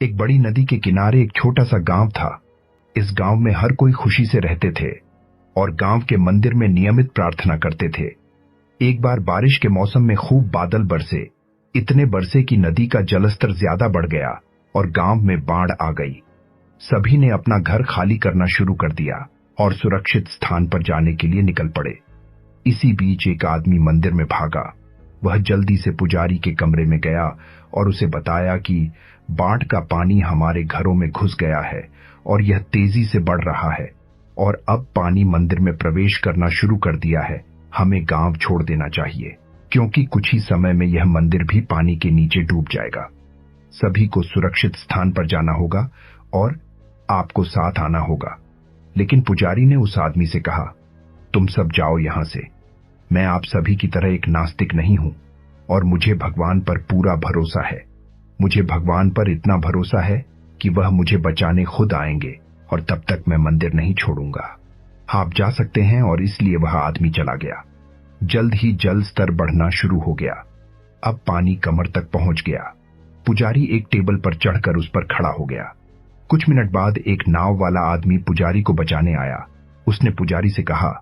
एक बड़ी नदी के किनारे एक छोटा सा गांव था। इस गांव में हर कोई खुशी से रहते थे और गांव के मंदिर में नियमित प्रार्थना करते थे। एक बार बारिश के मौसम में खूब बादल बरसे, इतने बरसे कि नदी का जलस्तर ज्यादा बढ़ गया और गांव में बाढ़ आ गई। सभी ने अपना घर खाली करना शुरू कर दिया और सुरक्षित स्थान पर जाने के लिए निकल पड़े। इसी बीच एक आदमी मंदिर में भागा। वह जल्दी से पुजारी के कमरे में गया और उसे बताया कि बाढ़ का पानी हमारे घरों में घुस गया है और यह तेजी से बढ़ रहा है और अब पानी मंदिर में प्रवेश करना शुरू कर दिया है। हमें गांव छोड़ देना चाहिए क्योंकि कुछ ही समय में यह मंदिर भी पानी के नीचे डूब जाएगा। सभी को सुरक्षित स्थान पर जाना होगा और आपको साथ आना होगा। लेकिन पुजारी ने उस आदमी से कहा, तुम सब जाओ यहां से। मैं आप सभी की तरह एक नास्तिक नहीं हूं और मुझे भगवान पर पूरा भरोसा है। मुझे भगवान पर इतना भरोसा है कि वह मुझे बचाने खुद आएंगे और तब तक मैं मंदिर नहीं छोड़ूंगा। आप जा सकते हैं। और इसलिए वह आदमी चला गया। जल्द ही जल स्तर बढ़ना शुरू हो गया। अब पानी कमर तक पहुंच गया। पुजारी एक टेबल पर चढ़कर उस पर खड़ा हो गया। कुछ मिनट बाद एक नाव वाला आदमी पुजारी को बचाने आया। उसने पुजारी से कहा,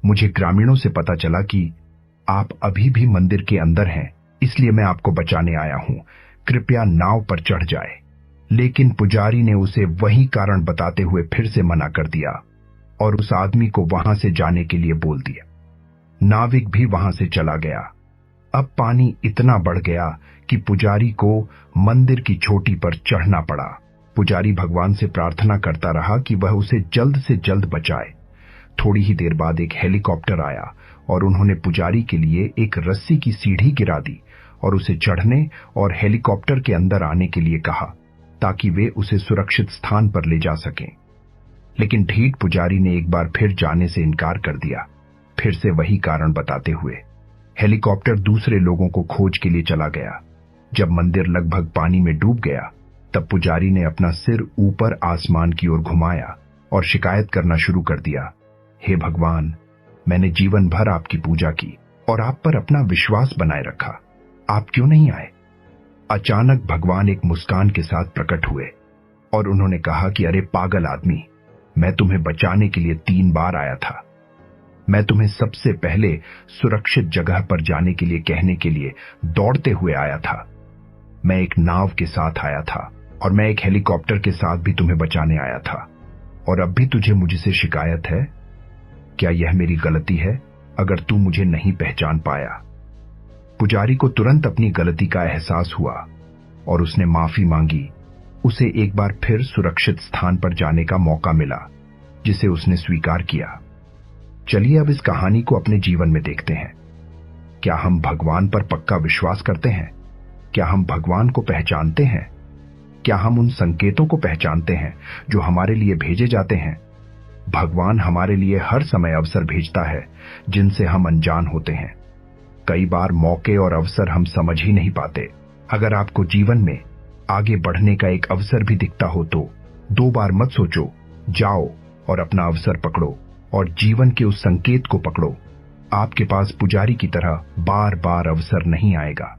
मुझे ग्रामीणों से पता चला कि आप अभी भी मंदिर के अंदर हैं, इसलिए मैं आपको बचाने आया हूं। कृपया नाव पर चढ़ जाए। लेकिन पुजारी ने उसे वही कारण बताते हुए फिर से मना कर दिया और उस आदमी को वहां से जाने के लिए बोल दिया। नाविक भी वहां से चला गया। अब पानी इतना बढ़ गया कि पुजारी को मंदिर की चोटी पर चढ़ना पड़ा। पुजारी भगवान से प्रार्थना करता रहा कि वह उसे जल्द से जल्द बचाए। थोड़ी ही देर बाद एक हेलीकॉप्टर आया और उन्होंने पुजारी के लिए एक रस्सी की सीढ़ी गिरा दी और उसे चढ़ने और हेलीकॉप्टर के अंदर आने के लिए कहा ताकि वे उसे सुरक्षित स्थान पर ले जा सकें। लेकिन ढीठ पुजारी ने एक बार फिर जाने से इनकार कर दिया, फिर से वही कारण बताते हुए। हेलीकॉप्टर दूसरे लोगों को खोज के लिए चला गया। जब मंदिर लगभग पानी में डूब गया तब पुजारी ने अपना सिर ऊपर आसमान की ओर घुमाया और शिकायत करना शुरू कर दिया, हे भगवान, मैंने जीवन भर आपकी पूजा की और आप पर अपना विश्वास बनाए रखा, आप क्यों नहीं आए? अचानक भगवान एक मुस्कान के साथ प्रकट हुए और उन्होंने कहा कि अरे पागल आदमी, मैं तुम्हें बचाने के लिए 3 बार आया था। मैं तुम्हें सबसे पहले सुरक्षित जगह पर जाने के लिए कहने के लिए दौड़ते हुए आया था। मैं एक नाव के साथ आया था और मैं एक हेलीकॉप्टर के साथ भी तुम्हें बचाने आया था। और अब भी तुझे मुझसे शिकायत है? क्या यह मेरी गलती है अगर तू मुझे नहीं पहचान पाया? पुजारी को तुरंत अपनी गलती का एहसास हुआ और उसने माफी मांगी। उसे एक बार फिर सुरक्षित स्थान पर जाने का मौका मिला, जिसे उसने स्वीकार किया। चलिए अब इस कहानी को अपने जीवन में देखते हैं। क्या हम भगवान पर पक्का विश्वास करते हैं? क्या हम भगवान को पहचानते हैं? क्या हम उन संकेतों को पहचानते हैं जो हमारे लिए भेजे जाते हैं? भगवान हमारे लिए हर समय अवसर भेजता है जिनसे हम अनजान होते हैं। कई बार मौके और अवसर हम समझ ही नहीं पाते। अगर आपको जीवन में आगे बढ़ने का एक अवसर भी दिखता हो तो 2 बार मत सोचो, जाओ और अपना अवसर पकड़ो और जीवन के उस संकेत को पकड़ो। आपके पास पुजारी की तरह बार बार अवसर नहीं आएगा।